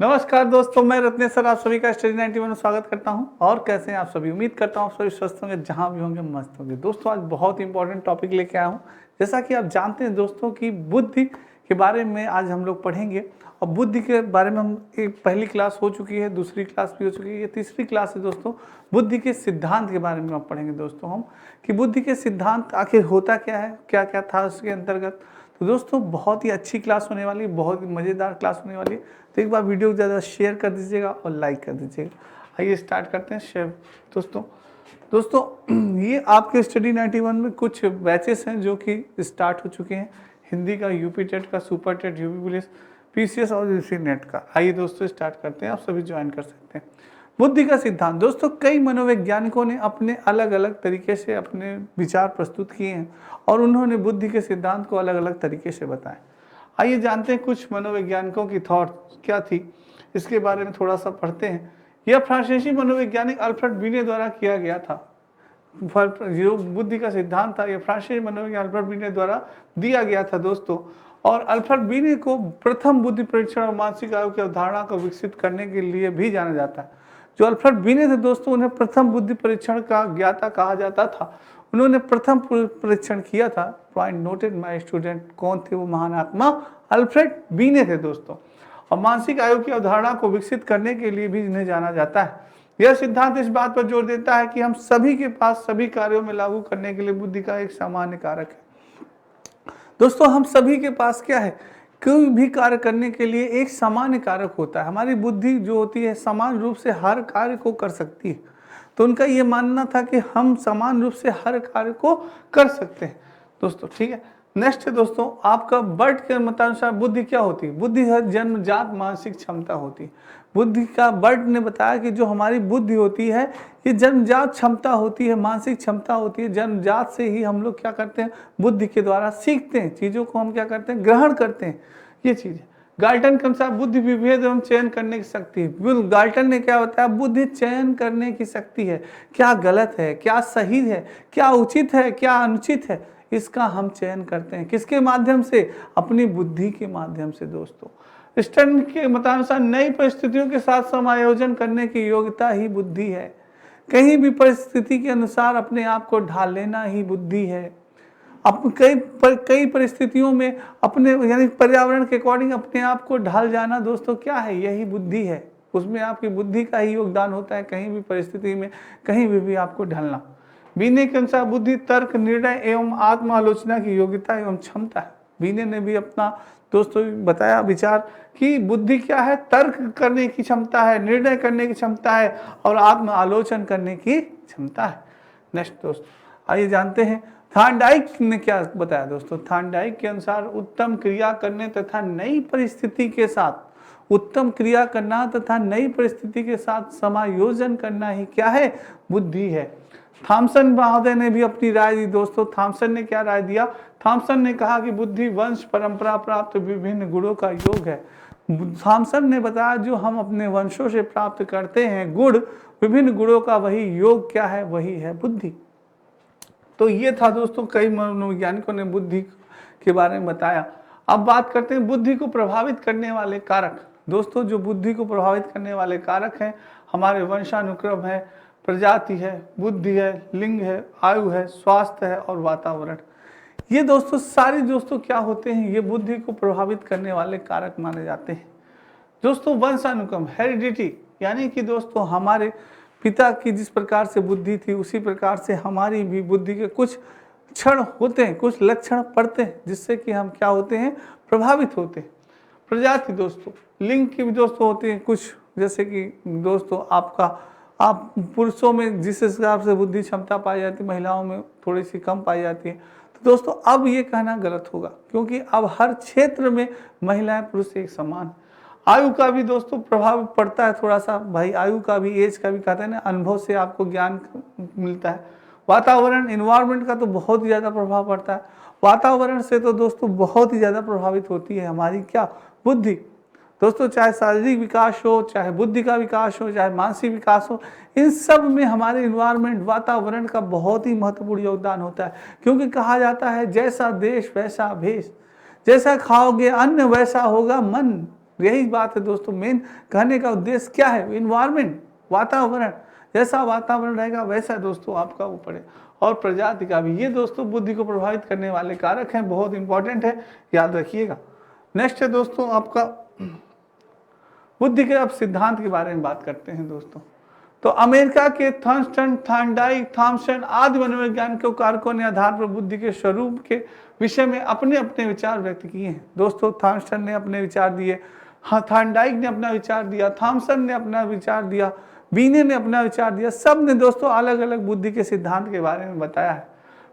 नमस्कार दोस्तों, मैं रत्नेश्वर आप सभी का स्टडी 91 में स्वागत करता हूं। और कैसे हैं आप सभी? उम्मीद करता हूं आप सभी स्वस्थ होंगे, जहां भी होंगे मस्त होंगे। दोस्तों आज बहुत इंपॉर्टेंट टॉपिक लेके आया हूं। जैसा कि आप जानते हैं दोस्तों कि बुद्धि के बारे में आज हम लोग पढ़ेंगे। और बुद्धि के बारे में हम एक पहली क्लास हो चुकी है, दूसरी क्लास भी हो चुकी है, ये तीसरी क्लास है दोस्तों। बुद्धि के सिद्धांत के बारे में आप पढ़ेंगे दोस्तों हम, कि बुद्धि के सिद्धांत आखिर होता क्या है, क्या क्या था उसके अंतर्गत। तो दोस्तों बहुत ही अच्छी क्लास होने वाली है, बहुत ही मज़ेदार क्लास होने वाली है। तो एक बार वीडियो को ज़्यादा शेयर कर दीजिएगा और लाइक कर दीजिएगा। आइए स्टार्ट करते हैं शेयर दोस्तों। ये आपके स्टडी 91 में कुछ बैचेस हैं जो कि स्टार्ट हो चुके हैं। हिंदी का, यूपी टेट का, super TET, UP police, PCS और यूसी नेट का। आइए दोस्तों स्टार्ट करते हैं, आप सभी ज्वाइन कर सकते हैं। बुद्धि का सिद्धांत दोस्तों, कई मनोवैज्ञानिकों ने अपने अलग अलग तरीके से अपने विचार प्रस्तुत किए हैं और उन्होंने बुद्धि के सिद्धांत को अलग अलग तरीके से बताया। आइए जानते हैं कुछ मनोवैज्ञानिकों की थॉट क्या थी, इसके बारे में थोड़ा सा पढ़ते हैं। यह फ्रांसीसी मनोवैज्ञानिक अल्फ्रेड बीने द्वारा किया गया था। जो बुद्धि का सिद्धांत था, यह फ्रांसीसी मनोवैज्ञानिक अल्फ्रेड बीने द्वारा दिया गया था दोस्तों। और अल्फ्रेड बीने को प्रथम बुद्धि परीक्षण और मानसिक आयु की अवधारणा को विकसित करने के लिए भी जाना जाता है। जो अल्फ्रेड बीने थे दोस्तों, उन्हें प्रथम बुद्धि परीक्षण का ज्ञाता कहा जाता था। उन्होंने प्रथम परीक्षण किया था। Point noted my student. कौन थे वो महान आत्मा? अल्फ्रेड बीने थे दोस्तों। और मानसिक आयु की अवधारणा को विकसित करने के लिए भी इन्हें जाना जाता है। यह सिद्धांत इस बात पर जोर देता है कि हम सभी के पास सभी कार्यों में लागू करने के लिए बुद्धि का एक सामान्य कारक है। दोस्तों हम सभी के पास क्या है, कोई भी कार्य करने के लिए एक सामान्य कारक होता है। हमारी बुद्धि जो होती है समान रूप से हर कार्य को कर सकती है। तो उनका ये मानना था कि हम समान रूप से हर कार्य को कर सकते हैं दोस्तों। ठीक है, नेक्स्ट है दोस्तों आपका बर्ट के मतानुसार बुद्धि क्या होती है? बुद्धि है जन्मजात मानसिक क्षमता होती है। बुद्धि का बर्ट ने बताया कि जो हमारी बुद्धि होती है ये जन्मजात क्षमता होती है, मानसिक क्षमता होती है। जन्मजात से ही हम लोग क्या करते हैं, बुद्धि के द्वारा सीखते हैं, चीज़ों को हम क्या करते हैं, ग्रहण करते हैं। ये चीज़ है। गाल्टन के अनुसार बुद्धि विभेद एवं चयन करने की शक्ति है। गाल्टन ने क्या बताया? बुद्धि चयन करने की शक्ति है। क्या गलत है, क्या सही है, क्या उचित है, क्या अनुचित है, इसका हम चयन करते हैं। किसके माध्यम से? अपनी बुद्धि के माध्यम से दोस्तों। स्टर्न के मतानुसार नई परिस्थितियों के साथ समायोजन करने की योग्यता ही बुद्धि है। कहीं भी परिस्थिति के अनुसार अपने आप को ढाल लेना ही बुद्धि है। अब कई परिस्थितियों में अपने यानी पर्यावरण के अकॉर्डिंग अपने आप को ढाल जाना दोस्तों क्या है? यही बुद्धि है। उसमें आपकी बुद्धि का ही योगदान होता है। कहीं भी परिस्थिति में कहीं भी आपको ढलना। बीने के अनुसार बुद्धि तर्क, निर्णय एवं आत्म आलोचना की योग्यता एवं क्षमता है। बीने ने भी अपना दोस्तों बताया विचार कि बुद्धि क्या है? तर्क करने की क्षमता है, निर्णय करने की क्षमता है और आत्म आलोचन करने की क्षमता है। नेक्स्ट दोस्तों आइए जानते हैं थॉर्नडाइक ने क्या बताया दोस्तों। थॉर्नडाइक के अनुसार उत्तम क्रिया करने तथा नई परिस्थिति के साथ उत्तम क्रिया करना तथा नई परिस्थिति के साथ समायोजन करना ही क्या है? बुद्धि है। थॉमसन महोदय ने भी अपनी राय दी दोस्तों। थॉमसन ने क्या राय दिया? थॉमसन ने कहा कि बुद्धि वंश परंपरा प्राप्त विभिन्न गुणों का योग है। थॉमसन ने बताया जो हम अपने वंशों से प्राप्त करते हैं गुण, विभिन्न गुणों का वही योग क्या है? वही है बुद्धि। तो ये था दोस्तों, कई मनोवैज्ञानिकों ने बुद्धि के बारे में बताया। अब बात करते हैं बुद्धि को प्रभावित करने वाले कारक। दोस्तों जो बुद्धि को प्रभावित करने वाले कारक हैं, हमारे वंशानुक्रम है, प्रजाति है, बुद्धि है, लिंग है, आयु है, स्वास्थ्य है और वातावरण। ये दोस्तों सारी दोस्तों क्या होते हैं? ये बुद्धि को प्रभावित करने वाले कारक माने जाते हैं दोस्तों। वंशानुक्रम, हेरिडिटी, यानी कि दोस्तों हमारे पिता की जिस प्रकार से बुद्धि थी उसी प्रकार से हमारी भी बुद्धि के कुछ क्षण होते हैं, कुछ लक्षण पड़ते हैं जिससे कि हम क्या होते हैं? प्रभावित होते हैं। प्रजाति दोस्तों, लिंग की भी दोस्तों होते हैं कुछ, जैसे कि दोस्तों आप पुरुषों में जिस हिसाब से बुद्धि क्षमता पाई जाती है, महिलाओं में थोड़ी सी कम पाई जाती है। तो दोस्तों अब ये कहना गलत होगा, क्योंकि अब हर क्षेत्र में महिलाएं पुरुष एक समान। आयु का भी दोस्तों प्रभाव पड़ता है थोड़ा सा, भाई आयु का भी, एज का भी, कहते हैं ना, अनुभव से आपको ज्ञान मिलता है। वातावरण, इन्वायरमेंट का तो बहुत ही ज़्यादा प्रभाव पड़ता है। वातावरण से तो दोस्तों बहुत ही ज़्यादा प्रभावित होती है हमारी क्या? बुद्धि दोस्तों। चाहे शारीरिक विकास हो, चाहे बुद्धि का विकास हो, चाहे मानसिक विकास हो, इन सब में हमारे इन्वायरमेंट, वातावरण का बहुत ही महत्वपूर्ण योगदान होता है। क्योंकि कहा जाता है जैसा देश वैसा भेष, जैसा खाओगे अन्न वैसा होगा मन। यही बात है दोस्तों, मेन कहने का उद्देश्य क्या है, इन्वायरमेंट, वातावरण, जैसा वातावरण रहेगा वैसा दोस्तों आपका वो पड़े, और प्रजाति का भी। ये दोस्तों बुद्धि को प्रभावित करने वाले कारक हैं, बहुत इंपॉर्टेंट है, याद रखिएगा। नेक्स्ट है दोस्तों आपका बुद्धि के अब सिद्धांत के बारे में बात करते हैं दोस्तों। तो अमेरिका के थॉर्स्टन, थॉर्नडाइक, थॉमसन आदि मनोवैज्ञानिकों कारकों ने आधार पर बुद्धि के स्वरूप के विषय में अपने अपने विचार व्यक्त किए हैं दोस्तों। थॉर्स्टन ने अपने विचार दिए, हाँ, थॉर्नडाइक ने अपना विचार दिया, थॉमसन ने अपना विचार दिया, बीने ने अपना विचार दिया। सब ने दोस्तों अलग अलग बुद्धि के सिद्धांत के बारे में बताया है।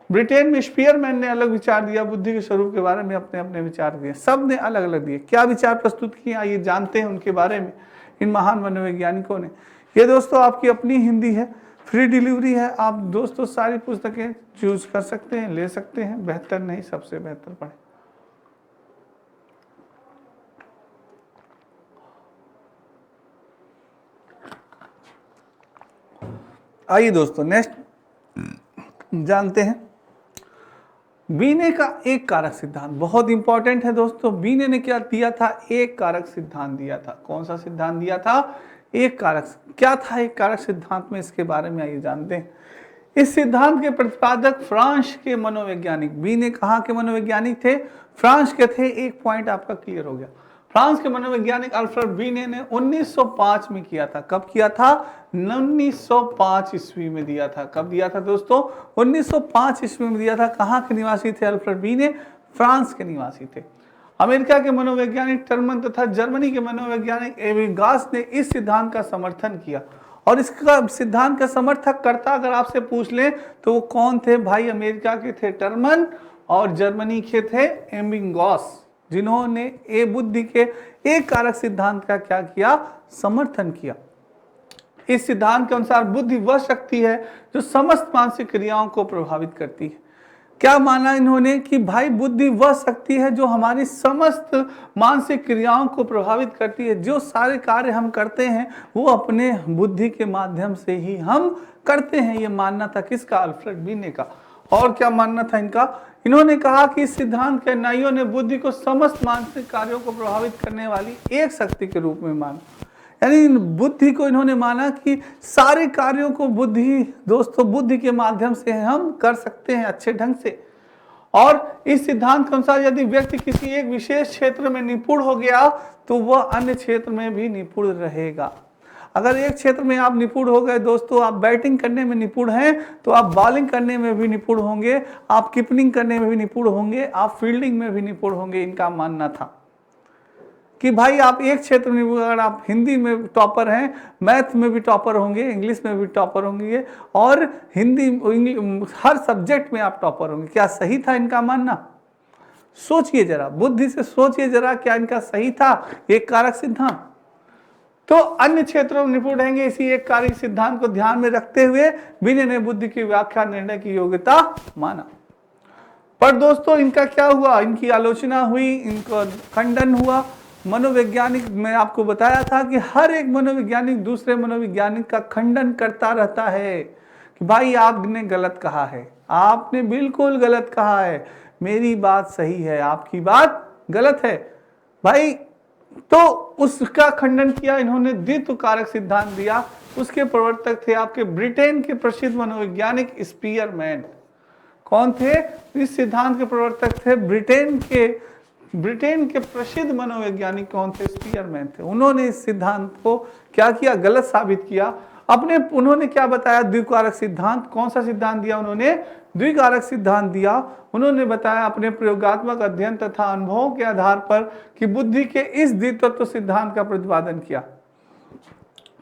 ब्रिटेन में स्पीयरमैन ने अलग विचार दिया, बुद्धि के स्वरूप के बारे में अपने अपने विचार दिए। सब ने अलग अलग दिए। क्या विचार प्रस्तुत किए आइए जानते हैं उनके बारे में, इन महान मनोवैज्ञानिकों ने। ये दोस्तों आपकी अपनी हिंदी है, फ्री डिलीवरी है, आप दोस्तों सारी पुस्तकें चूज कर सकते हैं, ले सकते हैं, बेहतर नहीं सबसे बेहतर पढ़े। आइए दोस्तों नेक्स्ट जानते हैं बीने का एक कारक सिद्धांत, बहुत इंपॉर्टेंट है दोस्तों। बीने ने क्या दिया था, एक कारक सिद्धांत दिया था। कौन सा सिद्धांत दिया था, एक कारक। क्या था एक कारक सिद्धांत में, इसके बारे में आइए जानते हैं। इस सिद्धांत के प्रतिपादक फ्रांस के मनोवैज्ञानिक, बीने कहाँ के मनोवैज्ञानिक थे, फ्रांस के थे। एक पॉइंट आपका क्लियर हो गया। फ्रांस के मनोवैज्ञानिक अल्फ्रेड बीने ने 1905 में किया था। कब किया था, 1905 ईस्वी में दिया था। कब दिया था दोस्तों, 1905 ईस्वी में दिया था। कहाँ के निवासी थे अल्फ्रेड बीने, फ्रांस के निवासी थे। अमेरिका के मनोवैज्ञानिक टर्मन तथा जर्मनी के मनोवैज्ञानिक एविगास ने इस सिद्धांत का समर्थन किया। और इसका सिद्धांत का समर्थक करता अगर आपसे पूछ ले तो वो कौन थे भाई, अमेरिका के थे टर्मन और जर्मनी के थे एविगास, जिन्होंने ए बुद्धि के एक कारक सिद्धांत का क्या किया, समर्थन किया। इस सिद्धांत के अनुसार बुद्धि वह शक्ति है जो समस्त मानसिक क्रियाओं को प्रभावित करती है। क्या माना इन्होंने कि भाई बुद्धि वह शक्ति है जो हमारी समस्त मानसिक क्रियाओं को प्रभावित करती है। जो सारे कार्य हम करते हैं वो अपने बुद्धि के माध्यम से ही हम करते हैं। ये मानना था किसका, अल्फ्रेड बीने का। और क्या मानना था इनका, इन्होंने कहा कि इस सिद्धांत के अनुयायियों ने बुद्धि को समस्त मानसिक कार्यों को प्रभावित करने वाली एक शक्ति के रूप में माना। यानी बुद्धि को इन्होंने माना कि सारे कार्यों को बुद्धि दोस्तों बुद्धि के माध्यम से हम कर सकते हैं अच्छे ढंग से। और इस सिद्धांत के अनुसार यदि व्यक्ति किसी एक विशेष क्षेत्र में निपुण हो गया तो वह अन्य क्षेत्र में भी निपुण रहेगा। अगर एक क्षेत्र में आप निपुण हो गए दोस्तों, आप बैटिंग करने में निपुण हैं तो आप बॉलिंग करने में भी निपुण होंगे, आप कीपिंग करने में भी निपुण होंगे, आप फील्डिंग में भी निपुण होंगे। इनका मानना था कि भाई आप एक क्षेत्र में, अगर आप हिंदी में टॉपर हैं, मैथ में भी टॉपर होंगे, इंग्लिश में भी टॉपर होंगे और हिंदी हर सब्जेक्ट में आप टॉपर होंगे। क्या सही था इनका मानना, सोचिए जरा, बुद्धि से सोचिए जरा, क्या इनका सही था एक कारक सिद्धांत। तो अन्य क्षेत्रों में निपुण रहेंगे, इसी एक कारक सिद्धांत को ध्यान में रखते हुए बीने ने बुद्धि की व्याख्या निर्णय की योग्यता माना। पर दोस्तों इनका क्या हुआ, इनकी आलोचना हुई, इनका खंडन हुआ। मनोवैज्ञानिक, मैं आपको बताया था कि हर एक मनोवैज्ञानिक दूसरे मनोवैज्ञानिक का खंडन करता रहता है कि भाई आपने गलत कहा है, आपने बिल्कुल गलत कहा है, मेरी बात सही है, आपकी बात गलत है भाई। तो उसका खंडन किया इन्होंने, द्वित्व कारक सिद्धांत दिया। उसके प्रवर्तक थे आपके ब्रिटेन के प्रसिद्ध मनोवैज्ञानिक स्पीयरमैन। कौन थे, इस सिद्धांत के प्रवर्तक थे ब्रिटेन के प्रसिद्ध मनोवैज्ञानिक कौन थे, स्पीयरमैन थे। उन्होंने इस सिद्धांत को क्या किया, गलत साबित किया। उन्होंने क्या बताया, द्विकारक सिद्धांत। कौन सा सिद्धांत दिया उन्होंने, द्विकारक सिद्धांत दिया। उन्होंने बताया अपने प्रयोगात्मक अध्ययन तथा अनुभवों के आधार पर कि बुद्धि के इस द्वितत्व सिद्धांत का प्रतिपादन किया।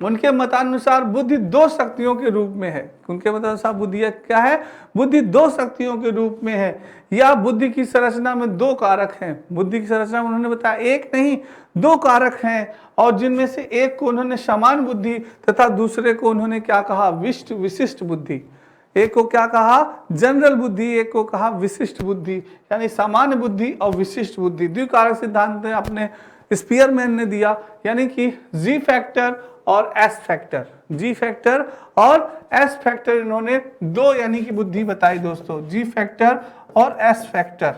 उनके मतानुसार बुद्धि दो शक्तियों के रूप में है। उनके मतानुसार बुद्धि क्या है, बुद्धि दो शक्तियों के रूप में है, या बुद्धि की संरचना में दो कारक हैं। बुद्धि की संरचना में उन्होंने बताया एक नहीं दो कारक हैं, और जिनमें से एक को उन्होंने समान बुद्धि तथा दूसरे को उन्होंने क्या कहा, विशिष्ट बुद्धि। एक को क्या कहा, जनरल बुद्धि, एक को कहा विशिष्ट बुद्धि, यानी सामान्य बुद्धि और विशिष्ट बुद्धि। द्विकारक सिद्धांत अपने स्पीयरमैन ने दिया, यानी कि जी फैक्टर और एस फैक्टर, जी फैक्टर और एस फैक्टर, इन्होंने दो यानी कि बुद्धि बताई दोस्तों, जी फैक्टर और एस फैक्टर,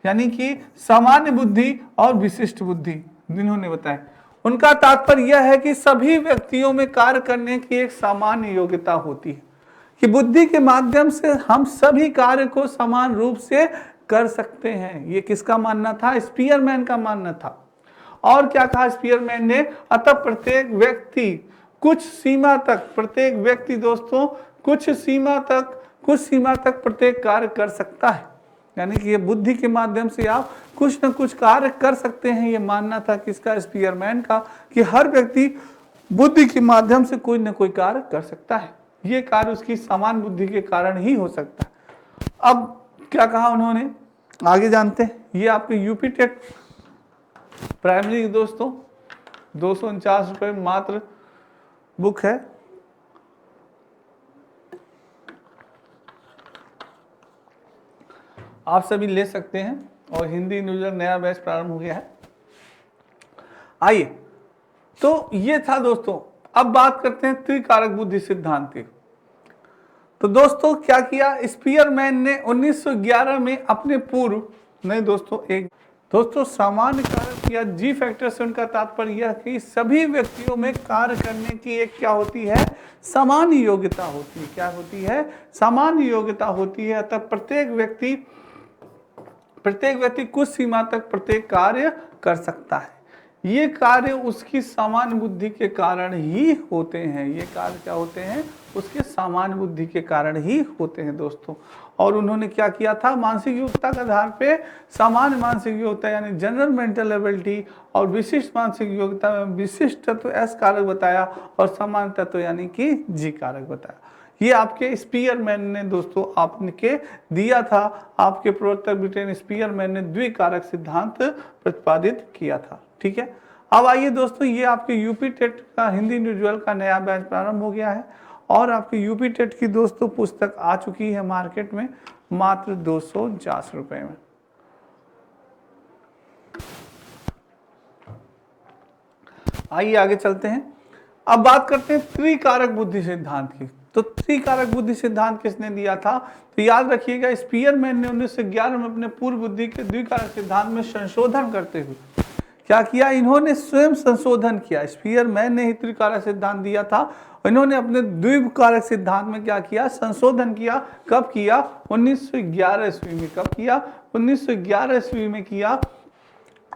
यानी कि सामान्य बुद्धि और विशिष्ट बुद्धि। जिन्होंने बताया। उनका तात्पर्य यह है कि सभी व्यक्तियों में कार्य करने की एक सामान्य योग्यता होती है, कि बुद्धि के माध्यम से हम सभी कार्य को समान रूप से कर सकते हैं। ये किसका मानना था? स्पीयरमैन का मानना था। और क्या कहा स्पीयरमैन ने? अतः प्रत्येक व्यक्ति कुछ सीमा तक, प्रत्येक व्यक्ति दोस्तों कुछ सीमा तक प्रत्येक कार्य कर सकता है। यानी कि ये बुद्धि के माध्यम से आप कुछ न कुछ कार्य कर सकते हैं। ये मानना था किसका? स्पीयरमैन का, कि हर व्यक्ति बुद्धि के माध्यम से कोई न कोई कार्य कर सकता है। ये कार्य उसकी समान बुद्धि के कारण ही हो सकता है। अब क्या कहा उन्होंने, आगे जानते हैं। ये आपके यूपी टेट प्राइमरी दोस्तों 249 रुपये मात्र बुक है। आप सभी ले सकते हैं। और हिंदी इंडिविजुअल नया बैच प्रारंभ हो गया है। आइए, तो ये था दोस्तों। अब बात करते हैं त्रिकारक बुद्धि सिद्धांत की। तो दोस्तों क्या किया स्पीयरमैन ने 1911 में अपने पूर्व नहीं दोस्तों सामान्य कारक या जी फैक्टर से उनका तात्पर्य यह कि सभी व्यक्तियों में कार्य करने की एक क्या होती है? सामान्य योग्यता होती है। क्या होती है? सामान्य योग्यता होती है। अतः प्रत्येक व्यक्ति कुछ सीमा तक प्रत्येक कार्य कर सकता है। ये कार्य उसकी सामान्य बुद्धि के कारण ही होते हैं। ये कार्य क्या होते हैं? उसके सामान्य बुद्धि के कारण ही होते हैं दोस्तों। और उन्होंने क्या किया था? मानसिक योग्यता के आधार पे सामान्य मानसिक योग्यता यानी जनरल मेंटल एबिलिटी और विशिष्ट मानसिक योग्यता में विशिष्ट तत्व एस कारक बताया और सामान्य तत्व यानी कि जी कारक बताया। ये आपके स्पीयरमैन ने दोस्तों आपके दिया था। आपके प्रवर्तक ब्रिटेन स्पीयरमैन ने द्विकारक सिद्धांत प्रतिपादित किया था। ठीक है। अब आइए दोस्तों, ये आपके यूपी टेट का हिंदी इंडिविजुअल का नया बैच प्रारंभ हो गया है। और आपके यूपी टेट की दोस्तों पुस्तक आ चुकी है मार्केट में मात्र 250 रुपए में। आइए आगे चलते हैं। अब बात करते हैं त्रिकारक बुद्धि सिद्धांत की। तो त्रिकारक बुद्धि सिद्धांत किसने दिया था? तो याद रखिएगा स्पीयरमैन ने 1911 में अपने पूर्व बुद्धि के द्विकारक सिद्धांत में संशोधन करते हुए क्या किया? इन्होंने स्वयं संशोधन किया। स्पीयरमैन ने ही त्रिकारक सिद्धांत दिया था, इन्होंने अपने द्विकारक सिद्धांत में क्या किया? संशोधन किया। कब किया? 1911 ईस्वी में। कब किया? 1911 ईस्वी में किया।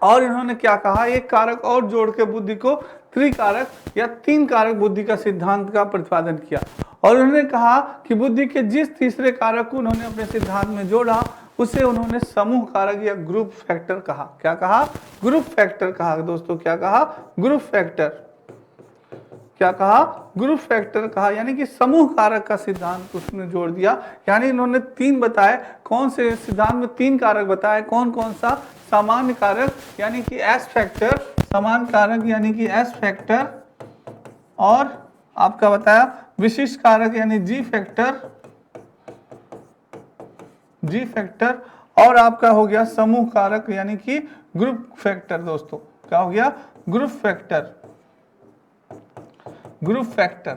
और इन्होंने क्या कहा? एक कारक और जोड़ के बुद्धि को त्रिकारक या तीन कारक बुद्धि का सिद्धांत का प्रतिपादन किया। और उन्होंने कहा कि बुद्धि के जिस तीसरे कारक को उन्होंने अपने सिद्धांत में जोड़ा उसे उन्होंने समूह कारक या ग्रुप फैक्टर कहा। क्या कहा? ग्रुप फैक्टर कहा दोस्तों। क्या कहा? Group factor. क्या कहा? ग्रुप फैक्टर कहा, यानी कि समूह कारक का सिद्धांत उसने जोड़ दिया। यानी इन्होंने तीन बताए। कौन से सिद्धांत में तीन कारक बताए? कौन कौन सा? सामान्य कारक यानी कि एस फैक्टर, सामान्य कारक यानी कि एस फैक्टर, और आपका बताया विशिष्ट कारक यानी जी फैक्टर, जी फैक्टर, और आपका हो गया समूह कारक यानी कि ग्रुप फैक्टर। दोस्तों क्या हो गया? Group factor, group factor.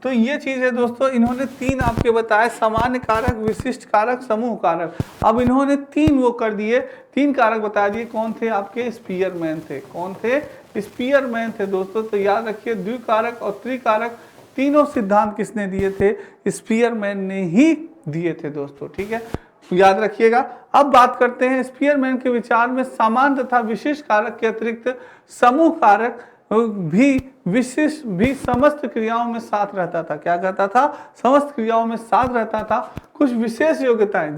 तो ये चीज है दोस्तों, इन्होंने तीन आपके बताए, सामान्य कारक, विशिष्ट कारक, समूह कारक। अब इन्होंने तीन वो कर दिए, तीन कारक बता दिए। कौन थे? आपके स्पीयरमैन थे। कौन थे? स्पीयरमैन थे दोस्तों। तो याद रखिए द्विकारक और त्रिकारक तीनों सिद्धांत किसने दिए थे? स्पीयरमैन ने ही दिए थे दोस्तों। ठीक है, याद रखिएगा। अब बात करते हैं स्पीयरमैन के विचार में सामान्य तथा विशिष्ट कारक के अतिरिक्त समूह कारक भी विशिष्ट भी समस्त क्रियाओं में साथ रहता था। क्या कहता था? समस्त क्रियाओं में साथ रहता था। कुछ विशेष योग्यताएं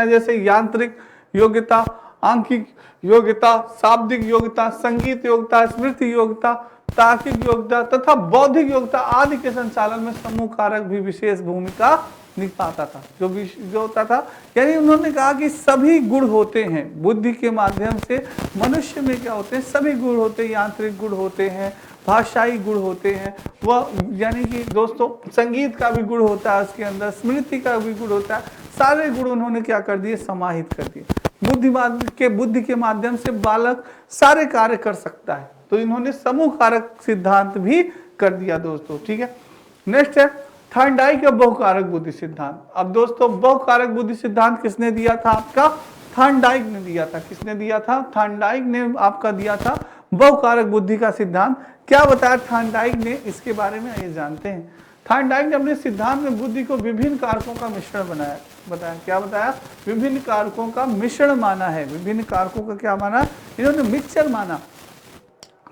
जैसे यांत्रिक योग्यता, आंकिक योग्यता, शाब्दिक योग्यता, संगीत योग्यता, स्मृति योग्यता, तार्किक योग्यता तथा बौद्धिक योग्यता आदि के संचालन में समूह कारक भी विशेष भूमिका निभाता था। जो होता था, यानी उन्होंने कहा कि सभी गुण होते हैं बुद्धि के माध्यम से। मनुष्य में क्या होते हैं? सभी गुण होते हैं। यांत्रिक गुण होते हैं, भाषाई गुण होते हैं, वह यानी कि दोस्तों संगीत का भी गुण होता है उसके अंदर, स्मृति का भी गुण होता है। सारे गुण उन्होंने क्या कर दिए? समाहित कर दिए। बुद्धि के माध्यम से बालक सारे कार्य कर सकता है। तो इन्होंने समूह कारक सिद्धांत भी कर दिया दोस्तों। ठीक है, नेक्स्ट है थर्नडाइक का बहुकारक बुद्धि सिद्धांत। अब दोस्तों बहुकारक बुद्धि सिद्धांत किसने दिया था? आपका थॉर्नडाइक ने दिया था। किसने दिया था? थॉर्नडाइक ने आपका दिया था बहुकारक बुद्धि का सिद्धांत। क्या बताया थॉर्नडाइक ने इसके बारे में, आइए जानते हैं। थॉर्नडाइक ने अपने सिद्धांत में बुद्धि को विभिन्न कारकों का मिश्रण बताया। क्या बताया? विभिन्न कारकों का मिश्रण माना है। विभिन्न कारकों का क्या माना? इन्होंने मिक्सचर माना,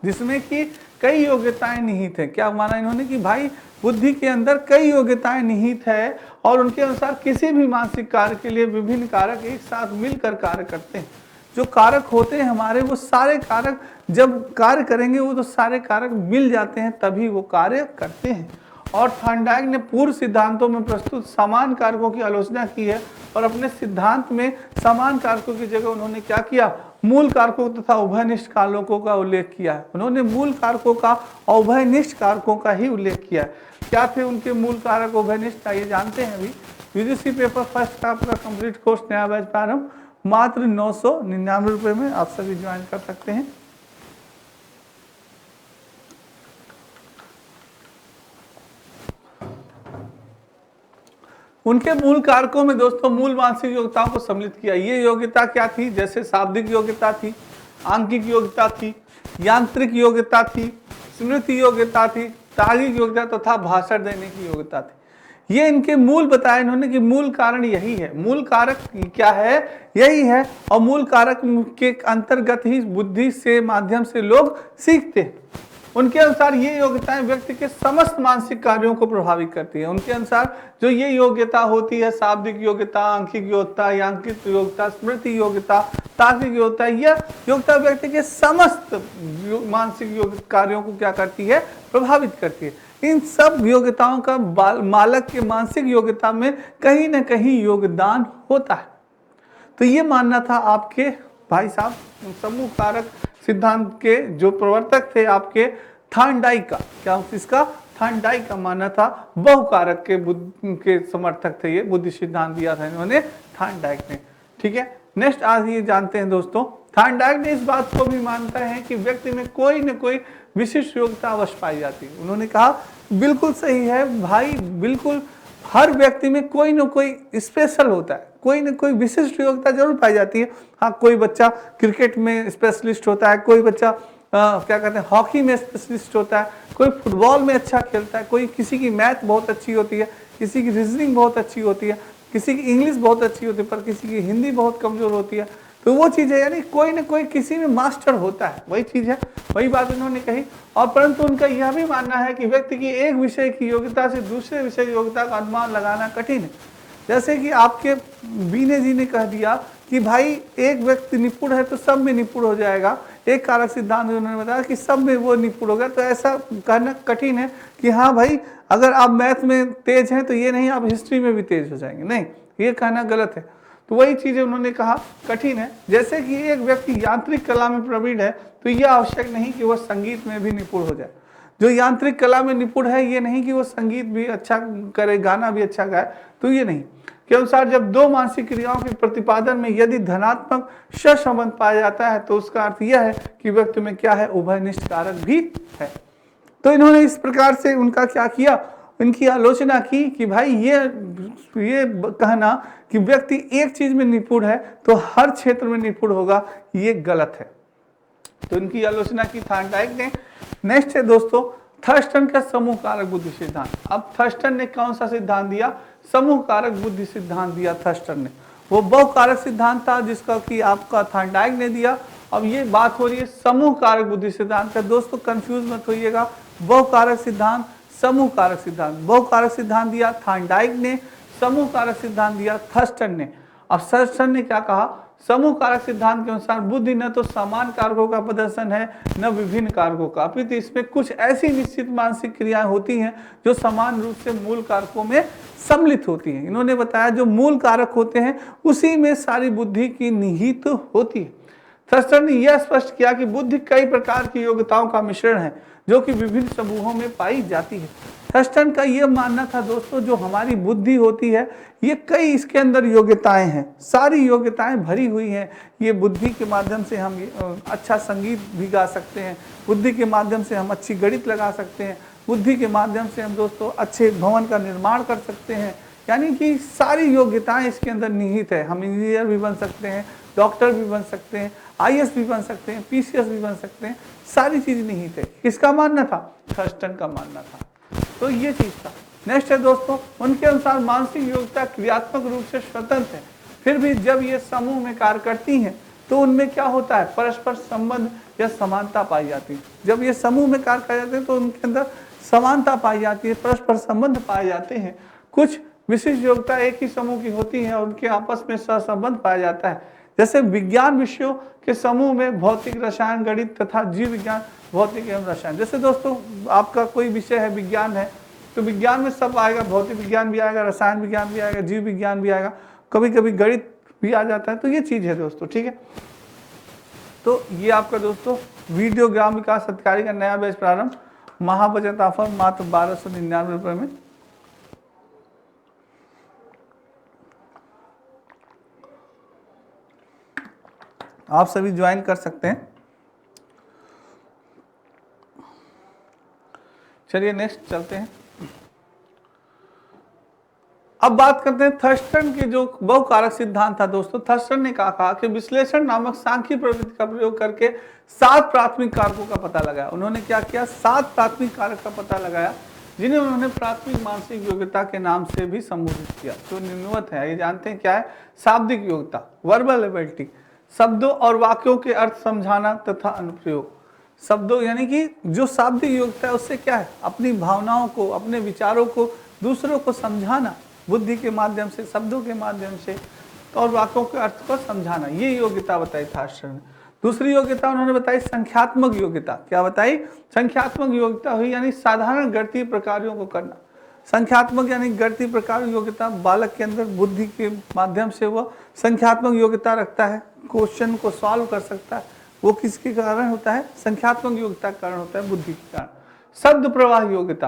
जिसमें कि कई योग्यताएं निहित है। क्या माना इन्होंने? कि भाई बुद्धि के अंदर कई योग्यताएं निहित है और उनके अनुसार किसी भी मानसिक कार्य के लिए विभिन्न कारक एक साथ मिलकर कार्य करते हैं। जो कारक होते हैं हमारे, वो सारे कारक जब कार्य करेंगे वो तो सारे कारक मिल जाते हैं, तभी वो कार्य करते हैं। और थॉर्नडाइक ने पूर्व सिद्धांतों में प्रस्तुत समान कारकों की आलोचना की है और अपने सिद्धांत में समान कारकों की जगह उन्होंने क्या किया? मूल कारकों तथा उभयनिष्ठ कारकों का उल्लेख किया है। उन्होंने मूल कारकों का और उभयनिष्ठ कारकों का ही उल्लेख किया है। क्या थे उनके मूल कारक उभयनिष्ठ? ये जानते हैं अभी। यूजीसी पेपर फर्स्ट का आपका कंप्लीट कोर्स नया बैच प्रारंभ, मात्र 999 रुपये में आप सभी ज्वाइन कर सकते हैं। उनके मूल कारकों में दोस्तों मूल मानसिक योग्यताओं को सम्मिलित किया। ये योग्यता क्या थी? जैसे शाब्दिक योग्यता थी, आंकिक योग्यता थी, यांत्रिक योग्यता थी, स्मृति योग्यता थी, तार्किक योग्यता तथा भाषण देने की योग्यता थी। ये इनके मूल बताए इन्होंने कि मूल कारण यही है। मूल कारक क्या है? यही है। और मूल कारक के अंतर्गत ही बुद्धि से माध्यम से लोग सीखते हैं। उनके अनुसार ये योग्यताएं व्यक्ति के समस्त मानसिक कार्यों को प्रभावित करती है। उनके अनुसार जो ये योग्यता होती है, शाब्दिक योग्यता, आंकिक योग्यता, यांत्रिक योग्यता, स्मृति योग्यता, तार्किक योग्यता, यह योग्यता व्यक्ति के समस्त मानसिक कार्यों को क्या करती है? प्रभावित करती है। इन सब योग्यताओं का मालक के मानसिक योग्यता में कहीं ना कहीं योगदान होता है। तो ये मानना था आपके भाई साहब समूह कारक सिद्धांत के जो प्रवर्तक थे आपके थॉर्नडाइक का। क्या इसका? थॉर्नडाइक का मानना था। बहुकारक के समर्थक थे। ये बुद्धि सिद्धांत दिया था इन्होंने थॉर्नडाइक ने। ठीक है, नेक्स्ट आज ये जानते हैं दोस्तों, थॉर्नडाइक ने इस बात को भी मानता है कि व्यक्ति में कोई न कोई विशिष्ट योग्यता अवश्य पाई जाती है। उन्होंने कहा बिल्कुल सही है भाई, बिल्कुल हर व्यक्ति में कोई न कोई स्पेशल होता है, कोई न कोई विशिष्ट योग्यता जरूर पाई जाती है। हाँ, कोई बच्चा क्रिकेट में स्पेशलिस्ट होता है, कोई बच्चा क्या कहते हैं हॉकी में स्पेशलिस्ट होता है, कोई फुटबॉल में अच्छा खेलता है, कोई किसी की मैथ बहुत अच्छी होती है, किसी की रीजनिंग बहुत अच्छी होती है, किसी की इंग्लिश बहुत अच्छी होती है, पर किसी की हिंदी बहुत कमजोर होती है। तो वो चीज़ है, यानी कोई न कोई किसी में मास्टर होता है, वही चीज़ है, वही बात उन्होंने कही। और परंतु उनका यह भी मानना है कि व्यक्ति की एक विषय की योग्यता से दूसरे विषय की योग्यता का अनुमान लगाना कठिन है। जैसे कि आपके बीने जी ने कह दिया कि भाई एक व्यक्ति निपुण है तो सब में निपुण हो जाएगा। एक कारक सिद्धांत उन्होंने बताया कि सब में वो निपुण हो गया। तो ऐसा कहना कठिन है कि हाँ भाई अगर आप मैथ में तेज हैं तो ये नहीं आप हिस्ट्री में भी तेज हो जाएंगे, नहीं, ये कहना गलत है। तो वही चीज़ें उन्होंने कहा कठिन है। जैसे कि एक व्यक्ति यांत्रिक कला में प्रवीण है तो यह आवश्यक नहीं कि वह संगीत में भी निपुण हो जाए। जो यांत्रिक कला में निपुण है ये नहीं कि वो संगीत भी अच्छा करे, गाना भी अच्छा गाए, तो ये नहीं। के अनुसार जब दो मानसिक क्रियाओं के प्रतिपादन में यदि धनात्मक सहसंबंध पाया जाता है तो उसका अर्थ यह है कि व्यक्ति में क्या है? उभयनिष्ठ कारक भी है। तो इन्होंने इस प्रकार से उनका क्या किया? इनकी आलोचना की कि भाई ये कहना कि व्यक्ति एक चीज में निपुण है तो हर क्षेत्र में निपुण होगा, ये गलत है। तो इनकी आलोचना की थॉर्नडाइक ने। नेक्स्ट है दोस्तों थर्स्टन का समूह कारक बुद्धि सिद्धांत। अब थर्स्टन ने कौन सा सिद्धांत दिया? समूह कारक बुद्धि सिद्धांत दिया थर्स्टन ने। वो बहुकारक सिद्धांत था जिसका कि आपका थॉर्नडाइक ने दिया। अब ये बात हो रही है समूह कारक बुद्धि सिद्धांत का। दोस्तों कंफ्यूज मत होइएगा, बहुकारक सिद्धांत, समूह कारक सिद्धांत। बहुकारक सिद्धांत दिया थॉर्नडाइक ने, समूह कारक सिद्धांत दिया थर्स्टन ने। अब थर्स्टन ने क्या कहा? समूह कारक सिद्धांत के अनुसार बुद्धि न तो समान कारकों का प्रदर्शन है न विभिन्न कारकों का, अपितु इसमें कुछ ऐसी निश्चित मानसिक क्रियाएं होती हैं जो समान रूप से मूल कारकों में सम्मिलित होती हैं। इन्होंने बताया जो मूल कारक होते हैं उसी में सारी बुद्धि की निहित होती है। थर्स्टन ने यह स्पष्ट किया कि बुद्धि कई प्रकार की योग्यताओं का मिश्रण है जो कि विभिन्न समूहों में पाई जाती है। थर्स्टन का यह मानना था दोस्तों जो हमारी बुद्धि होती है ये कई इसके अंदर योग्यताएं हैं, सारी योग्यताएं भरी हुई हैं। ये बुद्धि के माध्यम से हम अच्छा संगीत भी गा सकते हैं, बुद्धि के माध्यम से हम अच्छी गणित लगा सकते हैं, बुद्धि के माध्यम से हम दोस्तों अच्छे भवन का निर्माण कर सकते हैं, यानी कि सारी योग्यताएं इसके अंदर निहित है। हम इंजीनियर भी बन सकते हैं, डॉक्टर भी बन सकते हैं, आईएएस भी बन सकते हैं, पीसीएस भी बन सकते हैं, सारी चीज निहित है। किसका मानना था? थर्स्टन का मानना था। तो ये चीज था। नेक्स्ट है दोस्तों, उनके अनुसार मानसिक योग्यता क्रियात्मक रूप से स्वतंत्र है, फिर भी जब ये समूह में कार्य करती हैं तो उनमें क्या होता है? परस्पर संबंध या समानता पाई जाती है। जब ये समूह में कार्य कर जाते हैं तो उनके अंदर समानता पाई जाती है, परस्पर संबंध पाए जाते हैं। कुछ विशिष्ट योग्यता एक ही समूह की होती है और उनके आपस में सहसंबंध पाया जाता है। जैसे विज्ञान विषयों के समूह में भौतिक, रसायन, गणित तथा जीव विज्ञान, भौतिक एवं रसायन। जैसे दोस्तों आपका कोई विषय है, विज्ञान है, तो विज्ञान में सब आएगा, भौतिक विज्ञान भी आएगा, रसायन विज्ञान भी आएगा, जीव विज्ञान भी आएगा, कभी कभी गणित भी आ जाता है। तो ये चीज है दोस्तों, ठीक है। तो ये आपका दोस्तों वीडियो ग्राम विकास अधिकारी का नया बैच प्रारंभ, महाबचत ऑफर मात्र 1299 रुपए में। आप सभी ज्वाइन कर सकते हैं। चलिए नेक्स्ट चलते हैं। अब बात करते हैं थर्स्टन के जो बहुकारक सिद्धांत था दोस्तों। थर्स्टन ने कहा कि विश्लेषण नामक सांख्यिकी प्रवृत्ति का प्रयोग करके 7 प्राथमिक कारकों का पता लगाया। उन्होंने क्या किया? 7 प्राथमिक कारक का पता लगाया, जिन्हें उन्होंने प्राथमिक मानसिक योग्यता के नाम से भी संबोधित किया, जो निम्नवत है। ये जानते हैं क्या है? शाब्दिक योग्यता, वर्बल एबिलिटी, शब्दों और वाक्यों के अर्थ समझाना तथा अनुप्रयोग। शब्दों यानी कि जो शाब्दिक योग्यता है उससे क्या है? अपनी भावनाओं को, अपने विचारों को दूसरों को समझाना, बुद्धि के माध्यम से, शब्दों के माध्यम से, और वाक्यों के अर्थ को समझाना, ये योग्यता बताई थर्स्टन ने। दूसरी योग्यता उन्होंने बताई संख्यात्मक योग्यता। क्या बताई? संख्यात्मक योग्यता हुई यानी साधारण गणितीय प्रकारों को करना। संख्यात्मक यानी गणितीय प्रकार योग्यता, बालक के अंदर बुद्धि के माध्यम से वह संख्यात्मक योग्यता रखता है, क्वेश्चन को सॉल्व कर सकता है। वो किसके कारण होता है? संख्यात्मक योग्यता के कारण होता है, बुद्धि के कारण। शब्द प्रवाह योग्यता,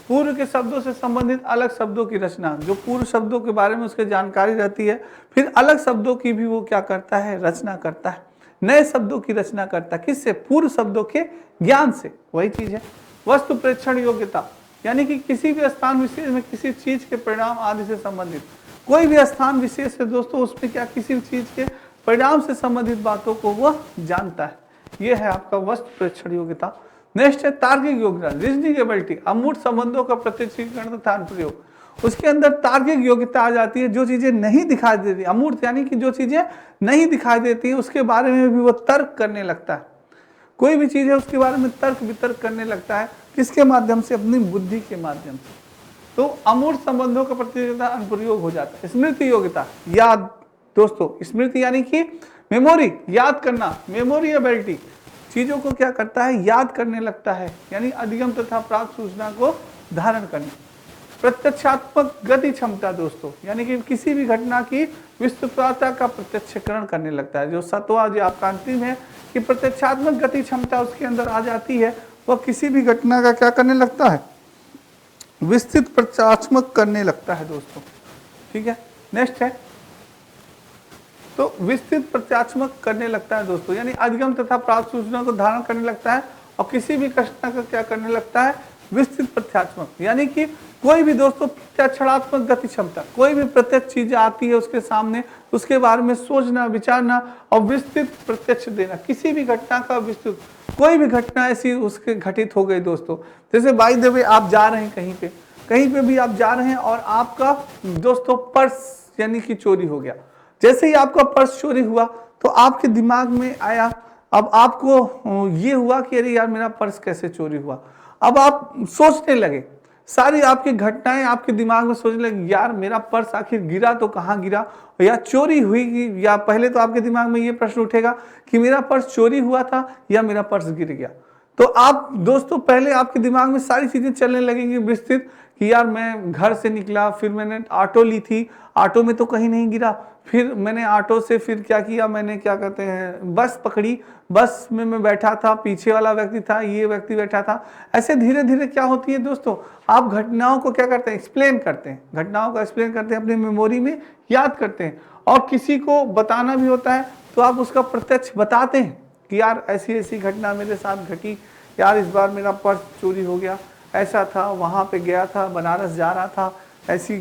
पूर्व के शब्दों से संबंधित अलग शब्दों की रचना, जो पूर्व शब्दों के बारे में उसके जानकारी रहती है, फिर अलग शब्दों की भी वो क्या करता है? रचना करता है, नए शब्दों की रचना करता है। किससे? पूर्व शब्दों के ज्ञान से। वही चीज है। वस्तु प्रेक्षण योग्यता, यानी कि किसी भी स्थान विशेष में किसी चीज के परिणाम आदि से संबंधित, कोई भी स्थान विशेष है दोस्तों, उसमें क्या किसी चीज के परिणाम से संबंधित बातों को वह जानता है। यह है आपका वस्तु प्रेक्षण योग्यता। नेक्स्ट है तार्किक योग्यता, रीजनिंग एबिलिटी, अमूर्त संबंधों का प्रत्यक्षीकरण तथा अनुप्रयोग। उसके अंदर तार्किक योग्यता आ जाती है। जो चीजें नहीं दिखाई देती, अमूर्त यानी कि जो चीजें नहीं दिखाई देती है, उसके बारे में भी वो तर्क करने लगता है। कोई भी चीज है उसके बारे में तर्क वितर्क करने लगता है। किसके माध्यम से? अपनी बुद्धि के माध्यम से। तो अमूर्त संबंधों का प्रत्यक्षता अनुप्रयोग हो जाता है। स्मृति योग्यता, याद दोस्तों, स्मृति यानी कि मेमोरी, याद करना, मेमोरी एबिलिटी, चीजों को क्या करता है? याद करने लगता है, यानी अधिगम तथा प्राप्त सूचना को धारण करना। प्रत्यक्षात्मक गति क्षमता दोस्तों, यानी कि किसी भी घटना की विस्तृतता का प्रत्यक्षीकरण करने लगता है। जो सत्वा जो आपका अंतिम है कि प्रत्यक्षात्मक गति क्षमता उसके अंदर आ जाती है, वह किसी भी घटना का क्या करने लगता है? विस्तृत प्रत्यात्मक करने लगता है दोस्तों, ठीक है। नेक्स्ट है तो विस्तृत प्रत्यात्मक करने लगता है दोस्तों, यानी अधिगम तथा प्राप्त सूचना को धारण करने लगता है और किसी भी घटना का क्या करने लगता है? विस्तृत प्रत्यात्मक, यानी कि कोई भी दोस्तों प्रत्यक्षात्मक गति क्षमता, कोई भी प्रत्यक्ष चीज आती है उसके सामने, उसके बारे में सोचना, विचारना और विस्तृत प्रत्यक्ष देना। किसी भी घटना का विस्तृत, कोई भी घटना ऐसी उसके घटित हो गई दोस्तों, जैसे बाय द वे आप जा रहे हैं कहीं पे भी आप जा रहे हैं और आपका दोस्तों पर्स यानी कि चोरी हो गया। जैसे ही आपका पर्स चोरी हुआ तो आपके दिमाग में आया, अब आपको ये हुआ कि अरे यार मेरा पर्स कैसे चोरी हुआ। अब आप सोचने लगे, सारी आपकी घटनाएं आपके दिमाग में सोचने लगे, यार मेरा पर्स आखिर गिरा तो कहाँ गिरा, या चोरी हुई, या पहले तो आपके दिमाग में ये प्रश्न उठेगा कि मेरा पर्स चोरी हुआ था या मेरा पर्स गिर गया। तो आप दोस्तों पहले आपके दिमाग में सारी चीजें चलने लगेंगी विस्तृत कि यार मैं घर से निकला, फिर मैंने ऑटो ली थी, ऑटो में तो कहीं नहीं गिरा, फिर मैंने ऑटो से फिर क्या किया, मैंने क्या कहते हैं बस पकड़ी, बस में मैं बैठा था, पीछे वाला व्यक्ति था, ये व्यक्ति बैठा था। ऐसे धीरे धीरे क्या होती है दोस्तों, आप घटनाओं को क्या करते हैं? एक्सप्लेन करते हैं, घटनाओं का एक्सप्लेन करते हैं, अपनी मेमोरी में याद करते हैं। और किसी को बताना भी होता है तो आप उसका प्रत्यक्ष बताते हैं कि यार ऐसी ऐसी घटना मेरे साथ घटी, यार इस बार मेरा पर्स चोरी हो गया, ऐसा था, वहाँ पे गया था, बनारस जा रहा था, ऐसी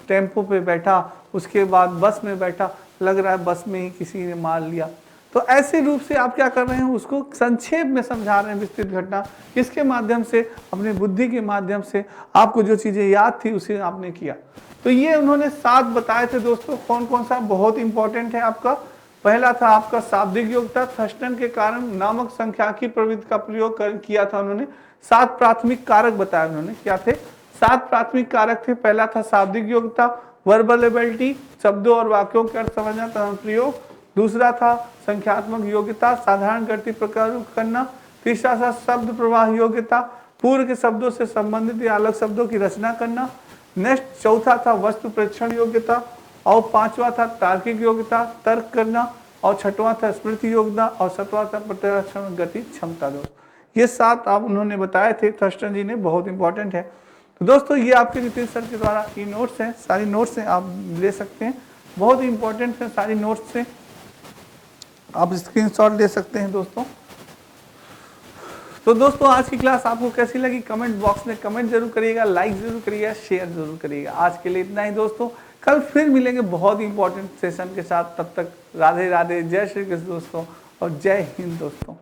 टेम्पो पे बैठा, उसके बाद बस में बैठा, लग रहा है बस में ही किसी ने मार लिया। तो ऐसे रूप से आप क्या कर रहे हैं, उसको संक्षेप में समझा रहे हैं विस्तृत घटना, किसके माध्यम से, अपनी बुद्धि के माध्यम से। आपको जो चीज़ें याद थी उसे आपने किया। तो ये उन्होंने 7 बताए थे दोस्तों। कौन कौन सा बहुत इंपॉर्टेंट है आपका? पहला था आपका शाब्दिक योग्यता, थर्स्टन के कारण नामक सांख्यिकी प्रवृत्ति का प्रयोग किया था उन्होंने। 7 प्राथमिक कारक बताए उन्होंने। क्या थे? 7 प्राथमिक कारक थे। पहला था शाब्दिक योग्यता, वर्बल एबिलिटी, शब्दों और वाक्यों के अर्थ समझना तथा प्रयोग। दूसरा था संख्यात्मक योग्यता, साधारण गति प्रयोग करना। तीसरा था शब्द प्रवाह योग्यता, पूर्व के शब्दों से संबंधित या अलग शब्दों की रचना करना। नेक्स्ट चौथा था वस्तु प्रेक्षण योग्यता, और पांचवा था तार्किक योग्यता, तर्क करना, और छठवां था स्मृति योग्यता, और सातवां था प्रतिरक्षण गति क्षमता। दोस्त ये 7 आप उन्होंने बताए थे, थर्स्टन जी ने, बहुत इंपॉर्टेंट है। तो दोस्तों ये आपके नितिन सर के द्वारा ये नोट्स हैं, सारी नोट्स हैं, आप ले सकते हैं, बहुत इंपॉर्टेंट है सारी नोट्स से, आप स्क्रीनशॉट ले सकते हैं दोस्तों। तो दोस्तों आज की क्लास आपको कैसी लगी कमेंट बॉक्स में कमेंट जरूर करिएगा, लाइक जरूर करिएगा, शेयर जरूर करिएगा। आज के लिए इतना ही दोस्तों, कल फिर मिलेंगे बहुत इंपॉर्टेंट सेशन के साथ। तब तक राधे राधे, जय श्री कृष्ण दोस्तों, और जय हिंद दोस्तों।